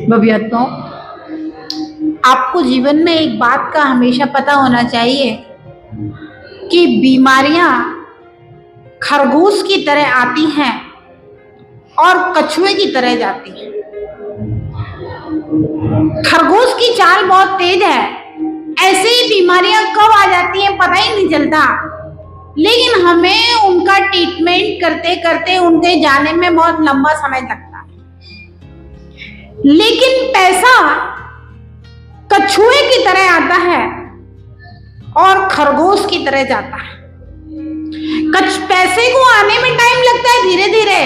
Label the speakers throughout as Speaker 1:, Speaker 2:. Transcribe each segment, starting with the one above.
Speaker 1: भव्यत्वों, आपको जीवन में एक बात का हमेशा पता होना चाहिए कि बीमारियां खरगोश की तरह आती हैं और कछुए की तरह जाती हैं। खरगोश की चाल बहुत तेज है, ऐसे ही बीमारियां कब आ जाती हैं पता ही नहीं चलता, लेकिन हमें उनका ट्रीटमेंट करते करते उनके जाने में बहुत लंबा समय लगता है। लेकिन पैसा कछुए की तरह आता है और खरगोश की तरह जाता है। पैसे को आने में टाइम लगता है धीरे धीरे,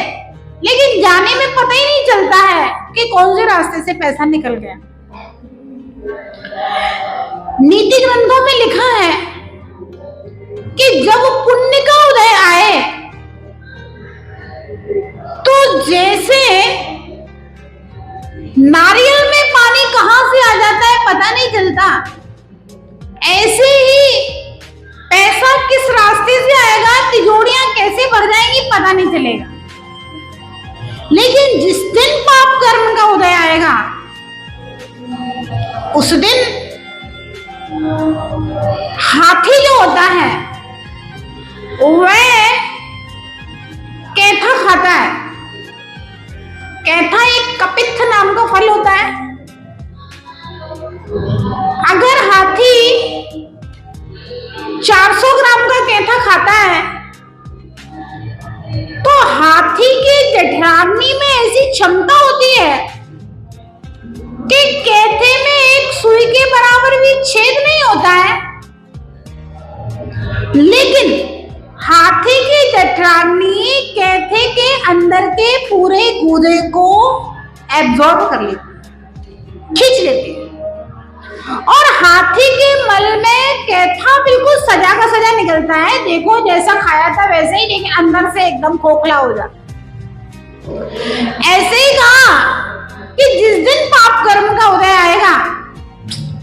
Speaker 1: लेकिन जाने में पता ही नहीं चलता है कि कौन से रास्ते से पैसा निकल गया। नीति ग्रंथों में लिखा है कि जब पुण्य का उदय आए तो जैसे नारियल में पानी कहां से आ जाता है पता नहीं चलता, ऐसे ही पैसा किस रास्ते से आएगा, तिजोरियां कैसे भर जाएंगी पता नहीं चलेगा। लेकिन जिस दिन पाप कर्म का उदय आएगा उस दिन हाथी जो होता है वह कैथा खाता है। कैथा एक कपित्थ नाम का फल होता है। अगर हाथी 400 ग्राम का कैथा खाता है तो हाथी के जठराग्नि में ऐसी क्षमता होती है कि कैथे में एक सुई के बराबर भी छेद नहीं होता है, लेकिन हाथी की जठराग्नि कैथे के अंदर के पूरे गूदे को एब्जॉर्ब कर लेती है, खींच लेती है, और हाथी के मल में कैथा बिल्कुल सजा का सजा निकलता है। देखो जैसा खाया था वैसे ही, लेकिन अंदर से एकदम खोखला हो जाता। ऐसे ही कहा कि जिस दिन पाप कर्म का उदय आएगा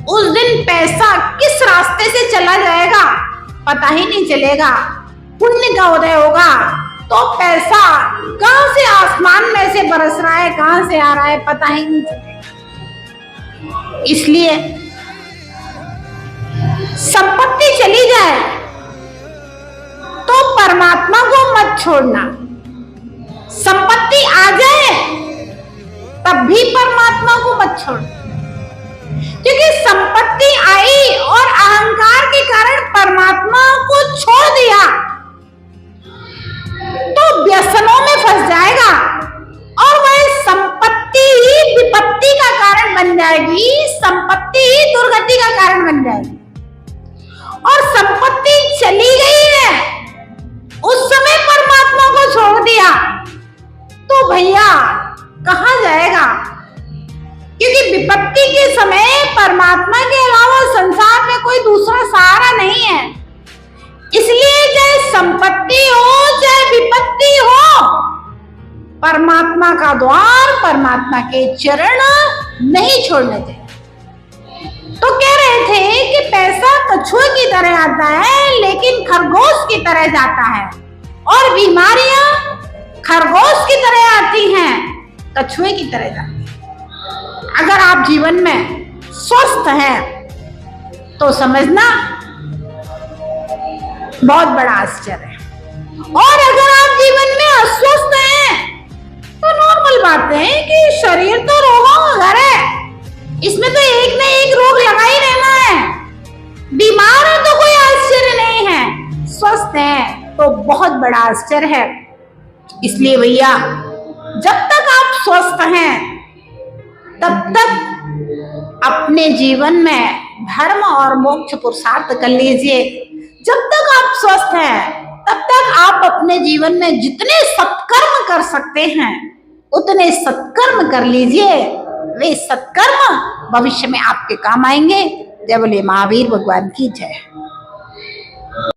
Speaker 1: उस दिन पैसा किस रास्ते से चला जाएगा पता ही नहीं चलेगा। पुण्य का उदय होगा तो पैसा कहां से आसमान में से बरस रहा है, कहां से आ रहा है पता ही नहीं चलेगा। इसलिए संपत्ति चली जाए तो परमात्मा को मत छोड़ना, संपत्ति आ जाए तब भी परमात्मा को मत छोड़ना, क्योंकि संपत्ति आई और अहंकार के कारण परमात्मा को छोड़ दिया तो व्यसनों में फंस जाएगा और वह संपत्ति ही विपत्ति का कारण बन जाएगी, संपत्ति ही दुर्गति का कारण बन जाएगी। और संपत्ति चली गई है, उस समय परमात्मा को छोड़ दिया तो भैया कहां जाएगा, क्योंकि विपत्ति के समय परमात्मा के अलावा संसार में कोई दूसरा सहारा नहीं है। इसलिए चाहे संपत्ति हो चाहे विपत्ति हो, परमात्मा का द्वार, परमात्मा के चरण नहीं छोड़ने चाहिए। तो कह रहे थे कि पैसा कछुए की तरह आता है लेकिन खरगोश की तरह जाता है, और बीमारियां खरगोश की तरह आती हैं, कछुए की तरह जाती हैं। अगर आप जीवन में स्वस्थ हैं तो समझना बहुत बड़ा आश्चर्य है, और अगर आप जीवन में अस्वस्थ हैं तो नॉर्मल बात है कि शरीर तो रोगों का घर है, इसमें तो एक न एक रोग लगा ही रहना है। बीमार है तो कोई आश्चर्य नहीं है, स्वस्थ है तो बहुत बड़ा आश्चर्य है। इसलिए भैया जब तक आप स्वस्थ हैं तब तक अपने जीवन में धर्म और मोक्ष पुरुषार्थ कर लीजिए। जब तक आप स्वस्थ हैं तब तक आप अपने जीवन में जितने सत्कर्म कर सकते हैं उतने सत्कर्म कर लीजिए। वे सत्कर्म भविष्य में आपके काम आएंगे। जय बोले महावीर भगवान की जय।